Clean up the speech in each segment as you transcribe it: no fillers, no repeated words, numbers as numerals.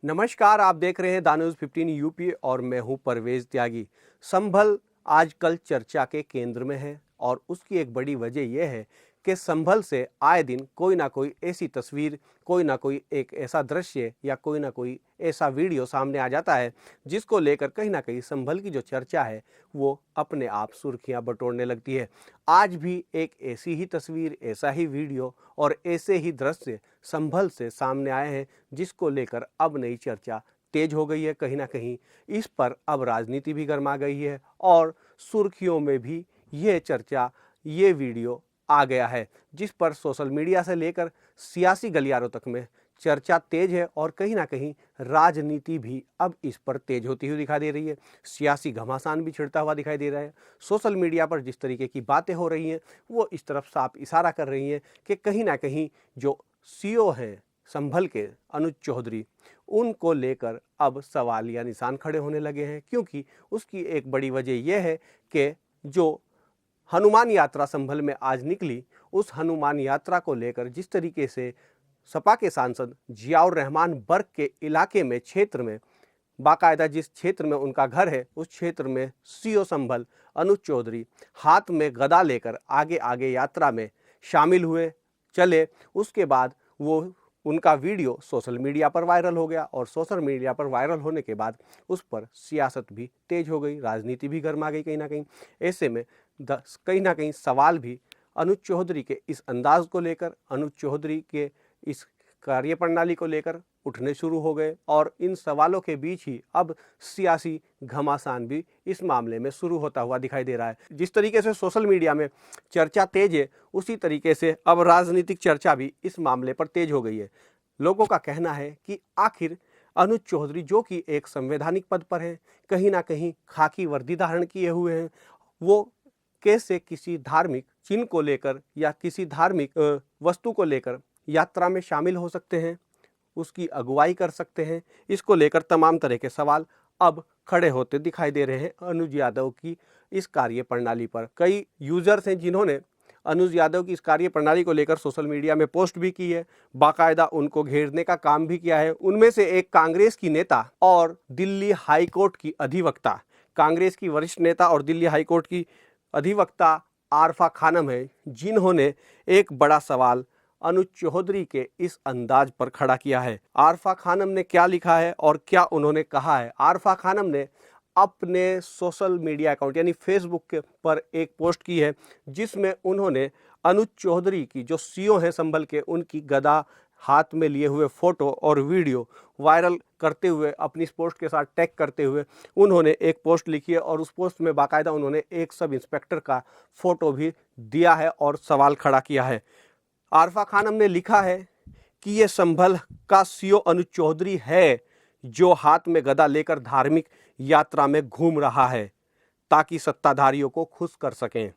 नमस्कार, आप देख रहे हैं द न्यूज़ 15 यूपी और मैं हूं परवेज त्यागी। संभल आजकल चर्चा के केंद्र में है और उसकी एक बड़ी वजह यह है कि संभल से आए दिन कोई ना कोई ऐसी तस्वीर, कोई ना कोई एक ऐसा दृश्य या कोई ना कोई ऐसा वीडियो सामने आ जाता है जिसको लेकर कहीं ना कहीं संभल की जो चर्चा है वो अपने आप सुर्खियां बटोरने लगती है। आज भी एक ऐसी ही तस्वीर, ऐसा ही वीडियो और ऐसे ही दृश्य संभल से सामने आए हैं जिसको लेकर अब नई चर्चा तेज हो गई है। कहीं ना कहीं इस पर अब राजनीति भी गर्मा गई है और सुर्खियों में भी ये चर्चा, ये वीडियो आ गया है जिस पर सोशल मीडिया से लेकर सियासी गलियारों तक में चर्चा तेज है और कहीं ना कहीं राजनीति भी अब इस पर तेज होती हुई दिखाई दे रही है। सियासी घमासान भी छिड़ता हुआ दिखाई दे रहा है। सोशल मीडिया पर जिस तरीके की बातें हो रही हैं वो इस तरफ साफ इशारा कर रही हैं कि कहीं ना कहीं जो सीओ हैं संभल के, अनुज चौधरी, उनको लेकर अब सवाल या निशान खड़े होने लगे हैं, क्योंकि उसकी एक बड़ी वजह यह है कि जो हनुमान यात्रा संभल में आज निकली, उस हनुमान यात्रा को लेकर जिस तरीके से सपा के सांसद जियाउर रहमान बर्ग के इलाके में, क्षेत्र में, बाकायदा जिस क्षेत्र में उनका घर है उस क्षेत्र में सीओ संभल अनुज चौधरी हाथ में गदा लेकर आगे आगे यात्रा में शामिल हुए, चले। उसके बाद वो उनका वीडियो सोशल मीडिया पर वायरल हो गया और सोशल मीडिया पर वायरल होने के बाद उस पर सियासत भी तेज हो गई, राजनीति भी गर्मा गई कहीं ना कहीं। ऐसे में कहीं ना कहीं सवाल भी अनुज चौधरी के इस अंदाज को लेकर, अनुज चौधरी के इस कार्यप्रणाली को लेकर उठने शुरू हो गए और इन सवालों के बीच ही अब सियासी घमासान भी इस मामले में शुरू होता हुआ दिखाई दे रहा है। जिस तरीके से सोशल मीडिया में चर्चा तेज है उसी तरीके से अब राजनीतिक चर्चा भी इस मामले पर तेज हो गई है। लोगों का कहना है कि आखिर अनुज चौधरी जो कि एक संवैधानिक पद पर है, कहीं ना कहीं खाकी वर्दी धारण किए हुए हैं, वो कैसे किसी धार्मिक चिन्ह को लेकर या किसी धार्मिक वस्तु को लेकर यात्रा में शामिल हो सकते हैं, उसकी अगुवाई कर सकते हैं। इसको लेकर तमाम तरह के सवाल अब खड़े होते दिखाई दे रहे हैं अनुज यादव की इस कार्यप्रणाली पर। कई यूजर्स हैं जिन्होंने अनुज यादव की इस कार्यप्रणाली को लेकर सोशल मीडिया में पोस्ट भी की है, बाकायदा उनको घेरने का काम भी किया है। उनमें से एक कांग्रेस की नेता और दिल्ली हाईकोर्ट की अधिवक्ता, कांग्रेस की वरिष्ठ नेता और दिल्ली हाईकोर्ट की अधिवक्ता आरफा खानम है, जिन्होंने एक बड़ा सवाल अनुज चौधरी के इस अंदाज पर खड़ा किया है। आरफा खानम ने क्या लिखा है और क्या उन्होंने कहा है? आरफा खानम ने अपने सोशल मीडिया अकाउंट यानी फेसबुक पर एक पोस्ट की है जिसमें उन्होंने अनुज चौधरी की, जो सीओ हैं संभल के, उनकी गदा हाथ में लिए हुए फोटो और वीडियो वायरल करते हुए, अपनी इस पोस्ट के साथ टैग करते हुए उन्होंने एक पोस्ट लिखी है और उस पोस्ट में बाकायदा उन्होंने एक सब इंस्पेक्टर का फोटो भी दिया है और सवाल खड़ा किया है। आरफा खानम ने लिखा है कि ये संभल का सीओ अनुज चौधरी है जो हाथ में गदा लेकर धार्मिक यात्रा में घूम रहा है ताकि सत्ताधारियों को खुश कर सकें।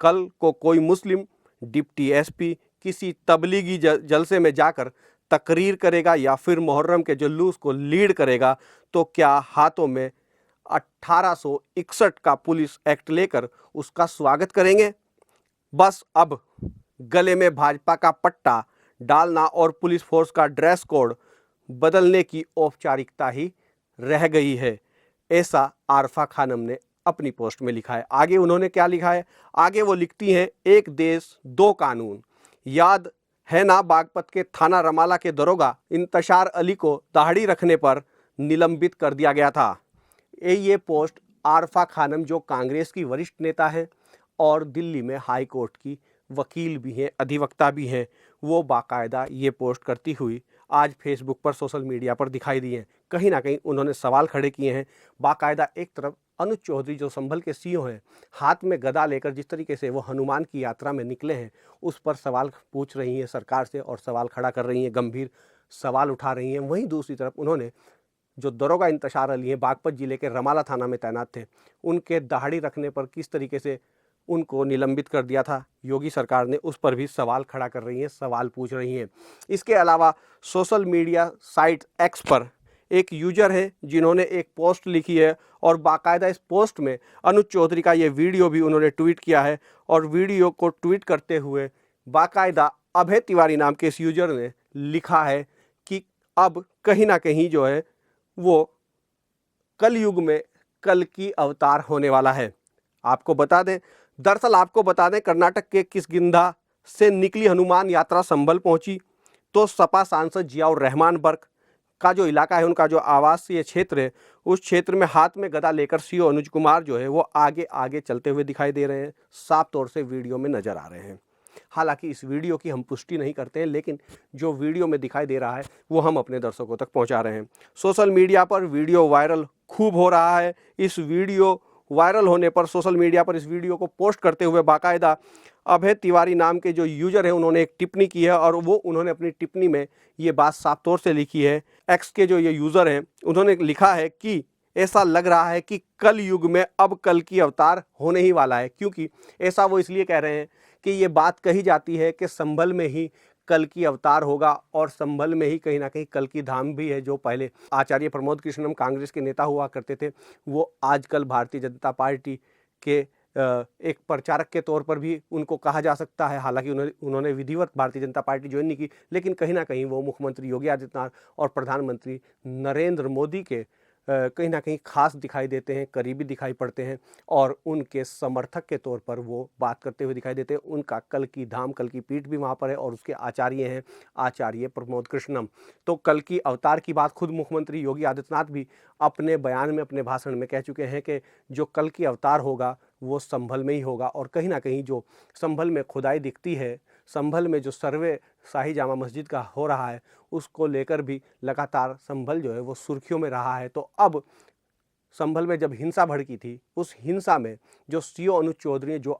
कल को कोई मुस्लिम डिप्टी एसपी किसी तबलीगी जलसे में जाकर तकरीर करेगा या फिर मुहर्रम के जुलूस को लीड करेगा तो क्या हाथों में 1861 का पुलिस एक्ट लेकर उसका स्वागत करेंगे? बस अब गले में भाजपा का पट्टा डालना और पुलिस फोर्स का ड्रेस कोड बदलने की औपचारिकता ही रह गई है, ऐसा आरफा खानम ने अपनी पोस्ट में लिखा है। आगे उन्होंने क्या लिखा है? आगे वो लिखती हैं, एक देश दो कानून। याद है ना बागपत के थाना रमाला के दरोगा इंतशार अली को दाढ़ी रखने पर निलंबित कर दिया गया था। ये पोस्ट आरफा खानम, जो कांग्रेस की वरिष्ठ नेता है और दिल्ली में हाई कोर्ट की वकील भी हैं, अधिवक्ता भी हैं, वो बाकायदा ये पोस्ट करती हुई आज फेसबुक पर, सोशल मीडिया पर दिखाई दी हैं। कहीं ना कहीं उन्होंने सवाल खड़े किए हैं। बाकायदा एक तरफ अनुज चौधरी जो संभल के सीओ हैं, हाथ में गदा लेकर जिस तरीके से वो हनुमान की यात्रा में निकले हैं उस पर सवाल पूछ रही हैं सरकार से और सवाल खड़ा कर रही हैं, गंभीर सवाल उठा रही हैं। वहीं दूसरी तरफ उन्होंने जो दरोगा इंतशार अली हैं, बागपत जिले के रमाला थाना में तैनात थे, उनके दाढ़ी रखने पर किस तरीके से उनको निलंबित कर दिया था योगी सरकार ने, उस पर भी सवाल खड़ा कर रही हैं, सवाल पूछ रही हैं। इसके अलावा सोशल मीडिया साइट एक्स पर एक यूजर है जिन्होंने एक पोस्ट लिखी है और बाकायदा इस पोस्ट में अनुज चौधरी का ये वीडियो भी उन्होंने ट्वीट किया है और वीडियो को ट्वीट करते हुए बाकायदा अभय तिवारी नाम के इस यूजर ने लिखा है कि अब कहीं ना कहीं जो है वो कलयुग में कल की अवतार होने वाला है। आपको बता दें, दरअसल आपको बता दें, कर्नाटक के किष्किंधा से निकली हनुमान यात्रा संभल पहुंची तो सपा सांसद जियाउर रहमान बर्क का जो इलाका है, उनका जो आवासीय क्षेत्र है, उस क्षेत्र में हाथ में गदा लेकर सीओ अनुज कुमार जो है वो आगे आगे चलते हुए दिखाई दे रहे हैं, साफ तौर से वीडियो में नजर आ रहे हैं। हालांकि इस वीडियो की हम पुष्टि नहीं करते हैं, लेकिन जो वीडियो में दिखाई दे रहा है वो हम अपने दर्शकों तक पहुंचा रहे हैं। सोशल मीडिया पर वीडियो वायरल खूब हो रहा है। इस वीडियो वायरल होने पर सोशल मीडिया पर इस वीडियो को पोस्ट करते हुए बाकायदा अभय तिवारी नाम के जो यूजर हैं उन्होंने एक टिप्पणी की है, और वो उन्होंने अपनी टिप्पणी में ये बात साफ तौर से लिखी है। एक्स के जो ये यूजर हैं उन्होंने लिखा है कि ऐसा लग रहा है कि कल युग में अब कल की अवतार होने ही वाला है। क्योंकि ऐसा वो इसलिए कह रहे हैं कि ये बात कही जाती है कि संभल में ही कल की अवतार होगा, और संभल में ही कहीं ना कहीं कल की धाम भी है। जो पहले आचार्य प्रमोद कृष्णम कांग्रेस के नेता हुआ करते थे, वो आजकल भारतीय जनता पार्टी के एक प्रचारक के तौर पर भी उनको कहा जा सकता है। हालांकि उन्होंने विधिवत भारतीय जनता पार्टी ज्वाइन नहीं की, लेकिन कहीं ना कहीं वो मुख्यमंत्री योगी आदित्यनाथ और प्रधानमंत्री नरेंद्र मोदी के कहीं ना कहीं खास दिखाई देते हैं, करीबी दिखाई पड़ते हैं, और उनके समर्थक के तौर पर वो बात करते हुए दिखाई देते हैं। उनका कल की धाम, कल की पीठ भी वहाँ पर है, और उसके आचार्य हैं आचार्य प्रमोद कृष्णम। तो कल की अवतार की बात खुद मुख्यमंत्री योगी आदित्यनाथ भी अपने बयान में, अपने भाषण में कह चुके हैं कि जो कल की अवतार होगा वो संभल में ही होगा। और कहीं ना कहीं जो संभल में खुदाई दिखती है, संभल में जो सर्वे शाही जामा मस्जिद का हो रहा है, उसको लेकर भी लगातार संभल जो है वो सुर्खियों में रहा है। तो अब संभल में जब हिंसा भड़की थी, उस हिंसा में जो सीओ अनुज चौधरी जो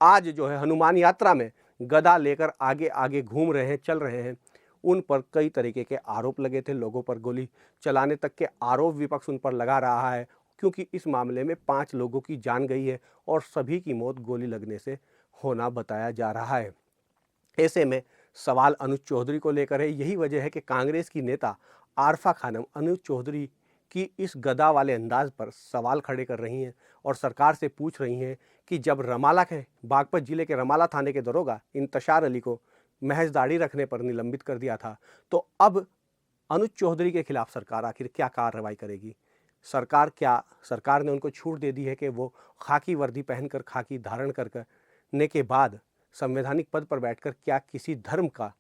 आज जो है हनुमान यात्रा में गदा लेकर आगे आगे घूम रहे हैं, चल रहे हैं, उन पर कई तरीके के आरोप लगे थे। लोगों पर गोली चलाने तक के आरोप विपक्ष उन पर लगा रहा है, क्योंकि इस मामले में 5 लोगों की जान गई है और सभी की मौत गोली लगने से होना बताया जा रहा है। ऐसे में सवाल अनुज चौधरी को लेकर है। यही वजह है कि कांग्रेस की नेता आरफा खानम अनुज चौधरी की इस गदा वाले अंदाज पर सवाल खड़े कर रही हैं और सरकार से पूछ रही हैं कि जब रमाला के बागपत जिले के रमाला थाने के दरोगा इंतशार अली को महज दाढ़ी रखने पर निलंबित कर दिया था, तो अब अनुज चौधरी के खिलाफ सरकार आखिर क्या कार्रवाई करेगी? सरकार ने उनको छूट दे दी है कि वो खाकी वर्दी पहनकर, खाकी धारण करने के बाद संवैधानिक पद पर बैठकर क्या किसी धर्म का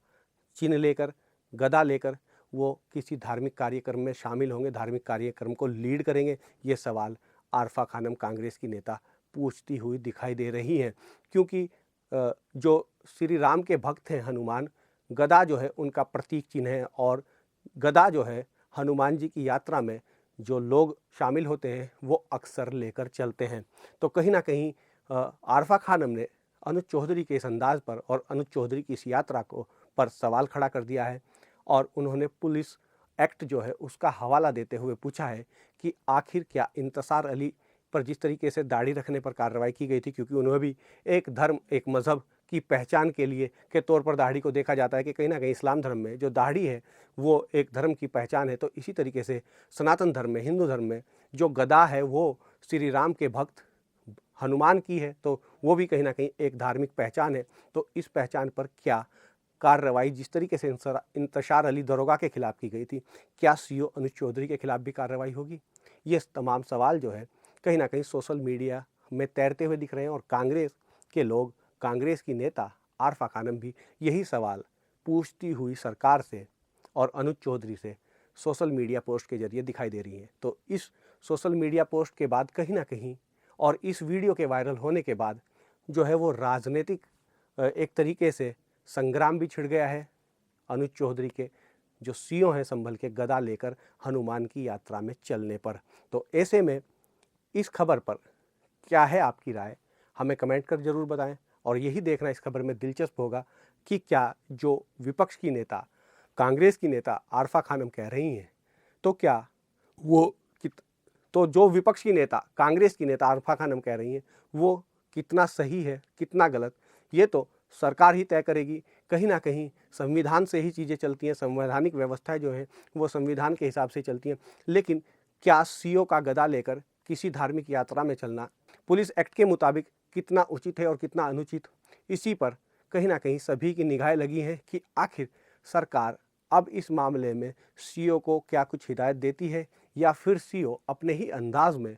चिन्ह लेकर, गदा लेकर वो किसी धार्मिक कार्यक्रम में शामिल होंगे, धार्मिक कार्यक्रम को लीड करेंगे? ये सवाल आरफा खानम कांग्रेस की नेता पूछती हुई दिखाई दे रही हैं। क्योंकि जो श्री राम के भक्त हैं हनुमान, गदा जो है उनका प्रतीक चिन्ह है, और गदा जो है हनुमान जी की यात्रा में जो लोग शामिल होते हैं वो अक्सर लेकर चलते हैं। तो कहीं ना कहीं आरफा खानम ने अनुज चौधरी के इस अंदाज पर और अनुज चौधरी की इस यात्रा को पर सवाल खड़ा कर दिया है, और उन्होंने पुलिस एक्ट जो है उसका हवाला देते हुए पूछा है कि आखिर क्या इंतसार अली पर जिस तरीके से दाढ़ी रखने पर कार्रवाई की गई थी, क्योंकि उन्हें भी एक धर्म, एक मज़हब की पहचान के तौर पर दाढ़ी को देखा जाता है कि कहीं ना कहीं इस्लाम धर्म में जो दाढ़ी है वो एक धर्म की पहचान है। तो इसी तरीके से सनातन धर्म में, हिंदू धर्म में जो गदा है वो श्री राम के भक्त हनुमान की है, तो वो भी कहीं ना कहीं एक धार्मिक पहचान है। तो इस पहचान पर क्या कार्रवाई, जिस तरीके से इंतशार अली दरोगा के खिलाफ की गई थी, क्या सीओ अनुज चौधरी के खिलाफ भी कार्रवाई होगी? ये तमाम सवाल जो है कहीं ना कहीं सोशल मीडिया में तैरते हुए दिख रहे हैं, और कांग्रेस के लोग, कांग्रेस की नेता आरफा खानम भी यही सवाल पूछती हुई सरकार से और अनुज चौधरी से सोशल मीडिया पोस्ट के जरिए दिखाई दे रही हैं। तो इस सोशल मीडिया पोस्ट के बाद कहीं ना कहीं, और इस वीडियो के वायरल होने के बाद जो है वो राजनीतिक एक तरीके से संग्राम भी छिड़ गया है अनुज चौधरी के जो सीओ हैं संभल के, गदा लेकर हनुमान की यात्रा में चलने पर। तो ऐसे में इस खबर पर क्या है आपकी राय, हमें कमेंट कर जरूर बताएं, और यही देखना इस खबर में दिलचस्प होगा कि क्या जो विपक्ष की नेता, कांग्रेस की नेता आरफा खानम कह रही हैं, तो क्या वो तो जो विपक्ष की नेता, कांग्रेस की नेता आरफा खानम कह रही हैं, वो कितना सही है, कितना गलत, ये तो सरकार ही तय करेगी। कहीं ना कहीं संविधान से ही चीज़ें चलती हैं, संवैधानिक व्यवस्थाएं जो हैं वो संविधान के हिसाब से चलती हैं। लेकिन क्या सीओ का गदा लेकर किसी धार्मिक यात्रा में चलना पुलिस एक्ट के मुताबिक कितना उचित है और कितना अनुचित, इसी पर कहीं ना कहीं सभी की निगाहें लगी हैं कि आखिर सरकार अब इस मामले में सीओ को क्या कुछ हिदायत देती है या फिर सीओ अपने ही अंदाज में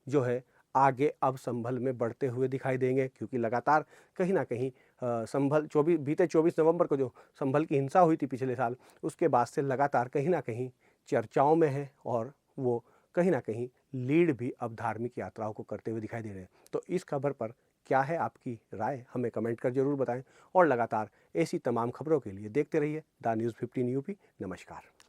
जो है आगे अब संभल में बढ़ते हुए दिखाई देंगे, क्योंकि लगातार कहीं ना कहीं संभल बीते 24 नवंबर को जो संभल की हिंसा हुई थी पिछले साल, उसके बाद से लगातार कहीं ना कहीं चर्चाओं में है और वो कहीं ना कहीं लीड भी अब धार्मिक यात्राओं को करते हुए दिखाई दे रहे हैं। तो इस खबर पर क्या है आपकी राय, हमें कमेंट कर जरूर बताएं और लगातार ऐसी तमाम खबरों के लिए देखते रहिए द न्यूज़ 15 यूपी। नमस्कार।